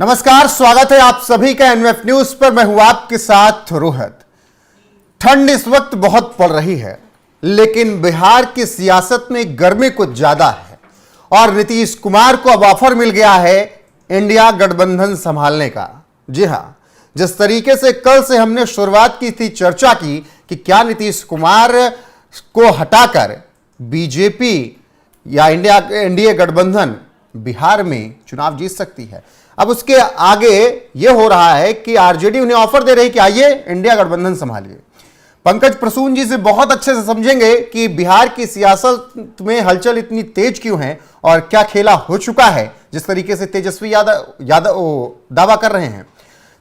नमस्कार, स्वागत है आप सभी का एनएफ न्यूज पर। मैं हूं आपके साथ रोहित। ठंड इस वक्त बहुत पड़ रही है, लेकिन बिहार की सियासत में गर्मी कुछ ज्यादा है और नीतीश कुमार को अब ऑफर मिल गया है इंडिया गठबंधन संभालने का। जी हां, जिस तरीके से कल से हमने शुरुआत की थी चर्चा की कि क्या नीतीश कुमार को हटाकर बीजेपी या एनडीए गठबंधन बिहार में चुनाव जीत सकती है, अब उसके आगे यह हो रहा है कि आरजेडी उन्हें ऑफर दे रही है कि आइए इंडिया गठबंधन संभालिए। पंकज प्रसून जी से बहुत अच्छे से समझेंगे कि बिहार की सियासत में हलचल इतनी तेज क्यों है और क्या खेला हो चुका है, जिस तरीके से तेजस्वी यादव दावा कर रहे हैं।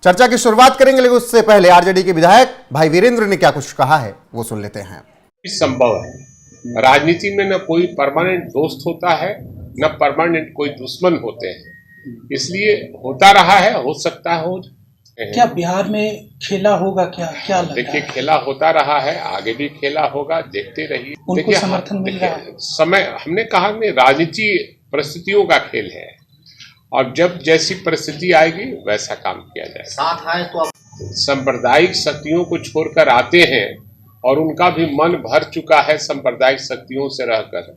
चर्चा की शुरुआत करेंगे, लेकिन उससे पहले आरजेडी के विधायक भाई वीरेंद्र ने क्या कुछ कहा है वो सुन लेते हैं। संभव है, राजनीति में न कोई परमानेंट दोस्त होता है न परमानेंट कोई दुश्मन होते हैं, इसलिए होता रहा है, हो सकता है हो। क्या बिहार में खेला होगा? क्या लगता देखिए, है? खेला होता रहा है, आगे भी खेला होगा, देखते रहिए। उनको समर्थन मिल रहा है। समय हमने कहा कि राजनीति परिस्थितियों का खेल है और जब जैसी परिस्थिति आएगी वैसा काम किया जाए। साथ आए तो सांप्रदायिक शक्तियों को छोड़कर आते हैं और उनका भी मन भर चुका है सांप्रदायिक शक्तियों से रहकर,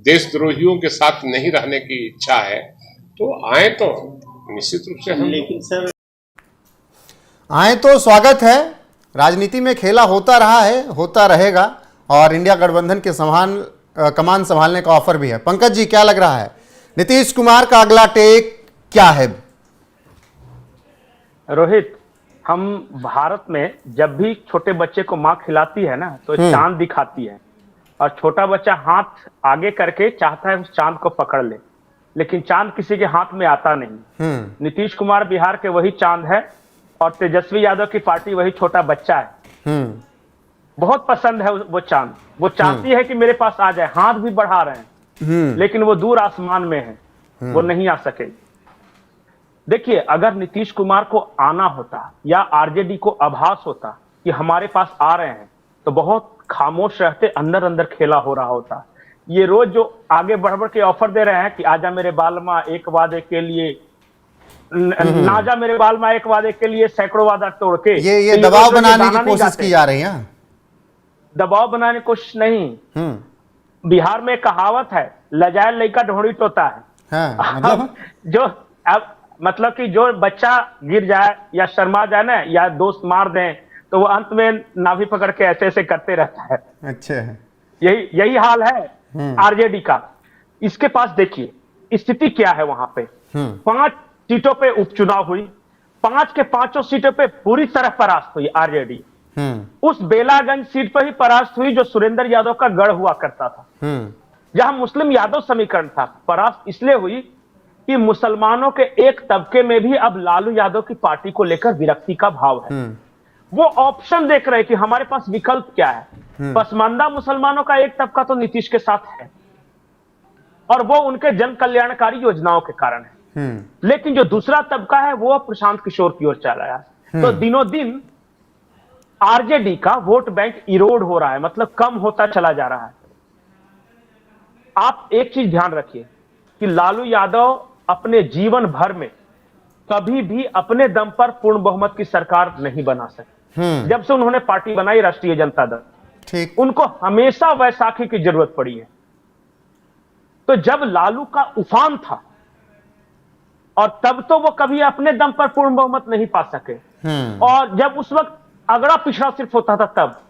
देशद्रोहियों के साथ नहीं रहने की इच्छा है, तो आए तो निश्चित रूप से हम। लेकिन सर आए तो स्वागत है। राजनीति में खेला होता रहा है, होता रहेगा और इंडिया गठबंधन के कमान संभालने का ऑफर भी है। पंकज जी, क्या लग रहा है, नीतीश कुमार का अगला टेक क्या है? रोहित, हम भारत में जब भी छोटे बच्चे को माँ खिलाती है ना तो चांद दिखाती है और छोटा बच्चा हाथ आगे करके चाहता है उस चांद को पकड़ ले, लेकिन चांद किसी के हाथ में आता नहीं। नीतीश कुमार बिहार के वही चांद है और तेजस्वी यादव की पार्टी वही छोटा बच्चा है। बहुत पसंद है वो चांद, वो चाहती है कि मेरे पास आ जाए, हाथ भी बढ़ा रहे हैं, लेकिन वो दूर आसमान में है, वो नहीं आ सके। देखिए, अगर नीतीश कुमार को आना होता या आरजेडी को आभास होता कि हमारे पास आ रहे हैं, तो बहुत खामोश रहते, अंदर अंदर खेला हो रहा होता। ये रोज जो आगे बढ़ बढ़ के ऑफर दे रहे हैं कि आजा मेरे बालमा एक वादे के लिए, ना जा मेरे बालमा एक वादे के लिए, सैकड़ों वादा तोड़ के, ये दबाव बनाने की कोशिश की जा रही है। दबाव बनाने की कोशिश नहीं। बिहार में कहावत है, लजाए लइका ढोड़ी टोता है। मतलब जो अब मतलब कि जो बच्चा गिर जाए या शर्मा जाए ना, या दोस्त मार दें, तो वो अंत में नाभि पकड़ के ऐसे ऐसे करते रहता है। अच्छा है, यही हाल है आरजेडी का। इसके पास देखिए स्थिति क्या है। वहां पे 5 सीटों पे उपचुनाव हुई, 5 के 5 सीटों पे पूरी तरह परास्त हुई आरजेडी। उस बेलागंज सीट पर ही परास्त हुई जो सुरेंद्र यादव का गढ़ हुआ करता था, जहां मुस्लिम यादव समीकरण था। परास्त इसलिए हुई कि मुसलमानों के एक तबके में भी अब लालू यादव की पार्टी को लेकर विरक्ति का भाव है। वो ऑप्शन देख रहे कि हमारे पास विकल्प क्या है। पसमानदा मुसलमानों का एक तबका तो नीतीश के साथ है और वो उनके जन कल्याणकारी योजनाओं के कारण है, लेकिन जो दूसरा तबका है वो प्रशांत किशोर की ओर चला है। तो दिनों दिन आरजेडी का वोट बैंक इरोड हो रहा है, मतलब कम होता चला जा रहा है। आप एक चीज ध्यान रखिए कि लालू यादव अपने जीवन भर में कभी भी अपने दम पर पूर्ण बहुमत की सरकार नहीं बना सके। जब से उन्होंने पार्टी बनाई राष्ट्रीय जनता दल, ठीक, उनको हमेशा वैसाखी की जरूरत पड़ी है। तो जब लालू का उफान था और तब तो वो कभी अपने दम पर पूर्ण बहुमत नहीं पा सके, और जब उस वक्त अगड़ा पिछड़ा सिर्फ होता था तब।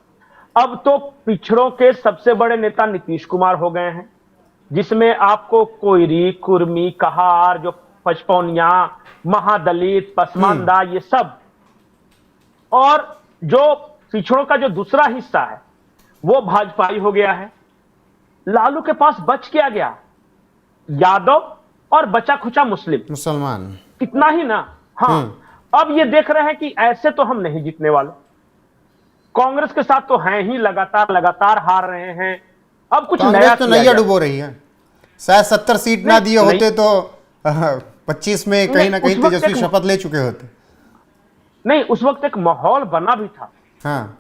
अब तो पिछड़ों के सबसे बड़े नेता नीतीश कुमार हो गए हैं, जिसमें आपको कोयरी, कुर्मी, कहार, जो पचपौनिया, महादलित, पसमानदा, ये सब, और जो पिछड़ों का जो दूसरा हिस्सा है वो भाजपाई हो गया है। लालू के पास बच क्या गया? यादव और बचा खुचा मुसलमान, कितना ही ना। हाँ, अब ये देख रहे हैं कि ऐसे तो हम नहीं जीतने वाले, कांग्रेस के साथ तो हैं ही, लगातार हार रहे हैं। अब कुछ नया तो नैया डुबो रही है। शायद 70 सीट ना दिए होते तो 25 में कहीं ना कहीं तेजस्वी शपथ ले चुके होते। नहीं, उस वक्त एक माहौल बना भी था। हाँ,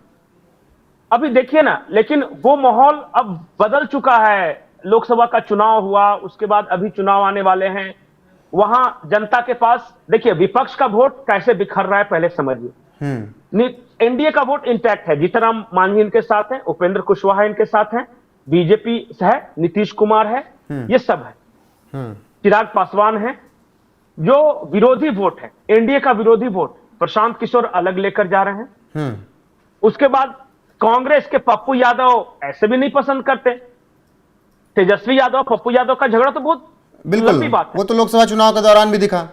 अभी देखिए ना, लेकिन वो माहौल अब बदल चुका है। लोकसभा का चुनाव हुआ, उसके बाद अभी चुनाव आने वाले हैं। वहां जनता के पास, देखिए विपक्ष का वोट कैसे बिखर रहा है पहले समझिए। एनडीए का वोट इंटैक्ट है, जीतनराम मांझी इनके साथ है, उपेंद्र कुशवाहा इनके साथ है, बीजेपी है, नीतीश कुमार है, ये सब है, चिराग पासवान है। जो विरोधी वोट है, एनडीए का विरोधी वोट प्रशांत किशोर अलग लेकर जा रहे हैं। उसके बाद कांग्रेस के पप्पू यादव ऐसे भी नहीं पसंद करते, तेजस्वी यादव पप्पू यादव का झगड़ा तो बहुत लंबी बात है, वो तो लोकसभा चुनाव के दौरान भी दिखा।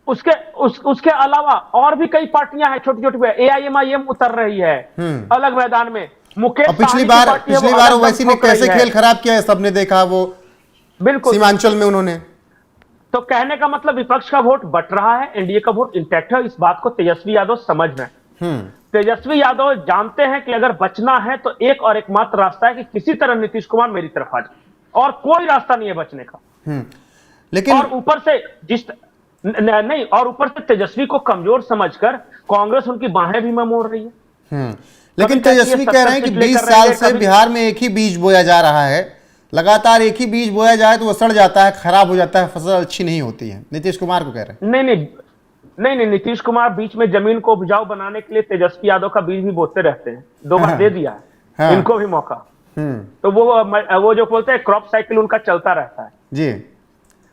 उसके अलावा और भी कई पार्टियां हैं छोटी छोटी, एआईएमआईएम उतर रही है अलग मैदान में। मुकेश पिछली बार ओवैसी ने कैसे खेल खराब किया है सबने देखा, वो बिल्कुल सीमांचल में उन्होंने। तो कहने का मतलब विपक्ष का वोट बट रहा है, एनडीए का वोट इंटैक्ट है। इस बात को तेजस्वी यादव समझ रहे हैं। तेजस्वी यादव जानते हैं कि अगर बचना है तो एक और एकमात्र रास्ता है कि किसी तरह नीतीश कुमार मेरी तरफ आ जाए, और कोई रास्ता नहीं है बचने का। लेकिन और ऊपर से नहीं, और ऊपर से तेजस्वी को कमजोर समझकर कांग्रेस उनकी बाहें भी मोड़ रही है। लेकिन तेजस्वी कह रहे हैं कि 20 साल से बिहार में एक ही बीज बोया जा रहा है, लगातार एक ही बीज बोया जाए तो वो सड़ जाता है, खराब हो जाता है, फसल अच्छी नहीं होती है। नीतीश कुमार को कह रहे हैं। नहीं, नीतीश कुमार बीच में जमीन को उपजाऊ बनाने के लिए तेजस्वी यादव का बीज भी बोते रहते हैं, 2 बार दे दिया है इनको भी मौका। तो वो जो बोलते हैं क्रॉप साइकिल उनका चलता रहता है जी।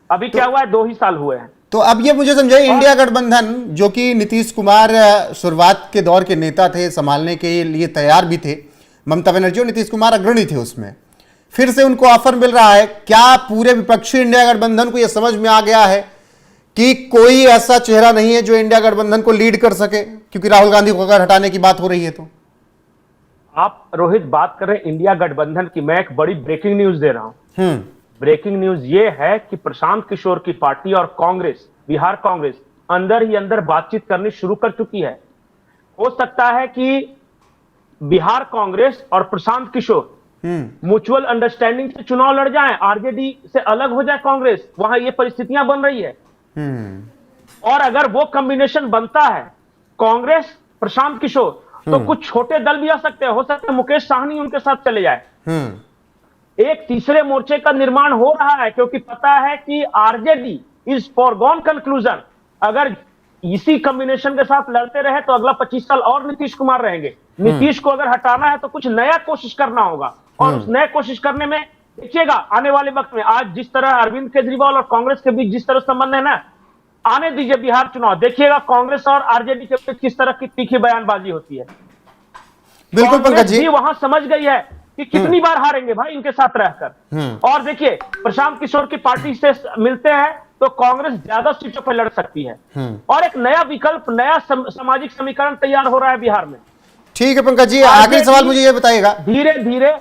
अभी क्या हुआ है, 2 ही साल हुए हैं। तो अब ये मुझे समझाइए, इंडिया गठबंधन जो कि नीतीश कुमार शुरुआत के दौर के नेता थे, संभालने के लिए तैयार भी थे, ममता बनर्जी और नीतीश कुमार अग्रणी थे उसमें, फिर से उनको ऑफर मिल रहा है। क्या पूरे विपक्षी इंडिया गठबंधन को यह समझ में आ गया है कि कोई ऐसा चेहरा नहीं है जो इंडिया गठबंधन को लीड कर सके, क्योंकि राहुल गांधी को अगर हटाने की बात हो रही है तो? आप रोहित बात कर रहे हैं इंडिया गठबंधन की, मैं एक बड़ी ब्रेकिंग न्यूज दे रहा हूं। ब्रेकिंग न्यूज ये है कि प्रशांत किशोर की पार्टी और कांग्रेस, बिहार कांग्रेस अंदर ही अंदर बातचीत करनी शुरू कर चुकी है। हो सकता है कि बिहार कांग्रेस और प्रशांत किशोर म्यूचुअल अंडरस्टैंडिंग से चुनाव लड़ जाएं, आरजेडी से अलग हो जाए कांग्रेस, वहां ये परिस्थितियां बन रही है। और अगर वो कॉम्बिनेशन बनता है कांग्रेस प्रशांत किशोर, तो कुछ छोटे दल भी आ सकते हैं, हो सकता है मुकेश साहनी उनके साथ चले जाए। एक तीसरे मोर्चे का निर्माण हो रहा है, क्योंकि पता है कि आरजेडी इज फॉरगॉन कंक्लूजन। अगर इसी कॉम्बिनेशन के साथ लड़ते रहे तो अगला 25 साल और नीतीश कुमार रहेंगे। नीतीश को अगर हटाना है तो कुछ नया कोशिश करना होगा, और उस नए कोशिश करने में देखिएगा आने वाले वक्त में, आज जिस तरह अरविंद केजरीवाल और कांग्रेस के बीच जिस तरह संबंध है ना, आने दीजिए बिहार चुनाव, देखिएगा कांग्रेस और आरजेडी के बीच किस तरह की तीखी बयानबाजी होती है। बिल्कुल पंकज जी, वहां समझ गई है कि कितनी बार हारेंगे भाई इनके साथ रहकर। और देखिए प्रशांत किशोर की पार्टी से मिलते हैं तो कांग्रेस ज्यादा सीटों पर लड़ सकती है, और एक नया विकल्प, नया सामाजिक समीकरण तैयार हो रहा है बिहार में। ठीक है पंकज जी, आखिरी सवाल मुझे ये बताइएगा, धीरे धीरे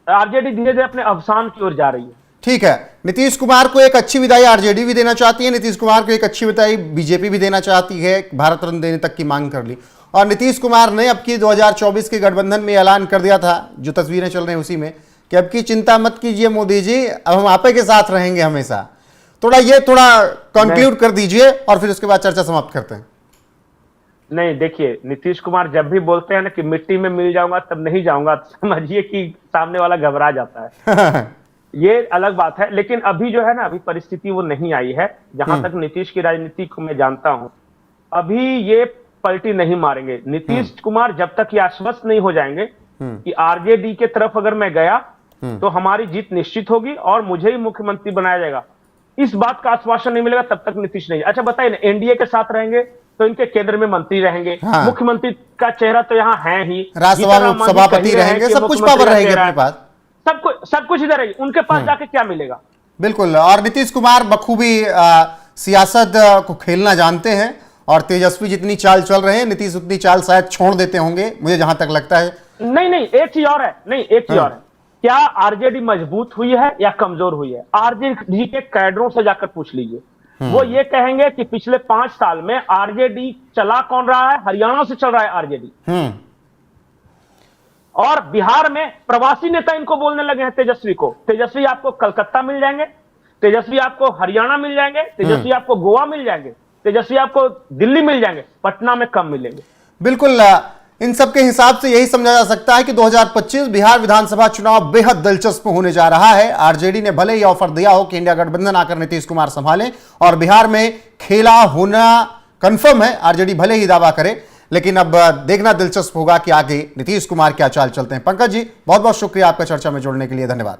आरजेडी धीरे धीरे अपने अवसान की ओर जा रही है। ठीक है, नीतीश कुमार को एक अच्छी विदाई आरजेडी भी देना चाहती है, नीतीश कुमार को एक अच्छी विदाई बीजेपी भी देना चाहती है, भारत रत्न देने तक की मांग कर ली, और नीतीश कुमार ने अब की 2024 के गठबंधन में ऐलान कर दिया था, जो तस्वीरें चल रही हैं उसी में, कि अब की चिंता मत कीजिए मोदी जी, अब हम आपे के साथ रहेंगे हमेशा। थोड़ा कंक्लूड कर दीजिए और फिर उसके बाद चर्चा समाप्त करते हैं। नहीं देखिए, नीतीश कुमार जब भी बोलते हैं ना कि मिट्टी में मिल जाऊंगा तब नहीं जाऊंगा, समझिए कि सामने वाला घबरा जाता है। ये अलग बात है, लेकिन अभी जो है ना, अभी परिस्थिति वो नहीं आई है। जहां तक नीतीश की राजनीति को मैं जानता हूं, अभी ये पलटी नहीं मारेंगे नीतीश कुमार जब तक ये आश्वस्त नहीं हो जाएंगे कि आरजेडी के तरफ अगर मैं गया तो हमारी जीत निश्चित होगी और मुझे ही मुख्यमंत्री बनाया जाएगा, इस बात का आश्वासन नहीं मिलेगा तब तक नीतीश नहीं। अच्छा बताइए ना, एनडीए के साथ रहेंगे तो इनके केंद्र में मंत्री रहेंगे, मुख्यमंत्री का चेहरा तो यहाँ है ही, राज्यसभा में सभापति रहेंगे, सब कुछ पावर रहेगी अपने पास, सब कुछ इधर रहेगी, उनके पास जाके क्या मिलेगा? बिल्कुल। और नीतीश कुमार बखूबी सियासत को खेलना जानते हैं, और तेजस्वी जितनी चाल चल रहे हैं, नीतीश उतनी चाल शायद छोड़ देते होंगे, मुझे जहां तक लगता है। नहीं, एक चीज और है, एक चीज और है, क्या आरजेडी मजबूत हुई है या कमजोर हुई है? आरजेडी के कैडरों से जाकर पूछ लीजिए, वो ये कहेंगे कि पिछले 5 साल में आरजेडी चला कौन रहा है? हरियाणा से चल रहा है आरजेडी। और बिहार में प्रवासी नेता इनको बोलने लगे हैं तेजस्वी को, तेजस्वी आपको कलकत्ता मिल जाएंगे, तेजस्वी आपको हरियाणा मिल जाएंगे, तेजस्वी आपको गोवा मिल जाएंगे, तेजस्वी आपको दिल्ली मिल जाएंगे, पटना में कम मिलेंगे। बिल्कुल। इन सब के हिसाब से यही समझा जा सकता है कि 2025 बिहार विधानसभा चुनाव बेहद दिलचस्प होने जा रहा है। आरजेडी ने भले ही ऑफर दिया हो कि इंडिया गठबंधन आकर नीतीश कुमार संभालें और बिहार में खेला होना कंफर्म है, आरजेडी भले ही दावा करे, लेकिन अब देखना दिलचस्प होगा कि आगे नीतीश कुमार क्या चाल चलते हैं। पंकज जी, बहुत बहुत शुक्रिया आपका चर्चा में जुड़ने के लिए, धन्यवाद।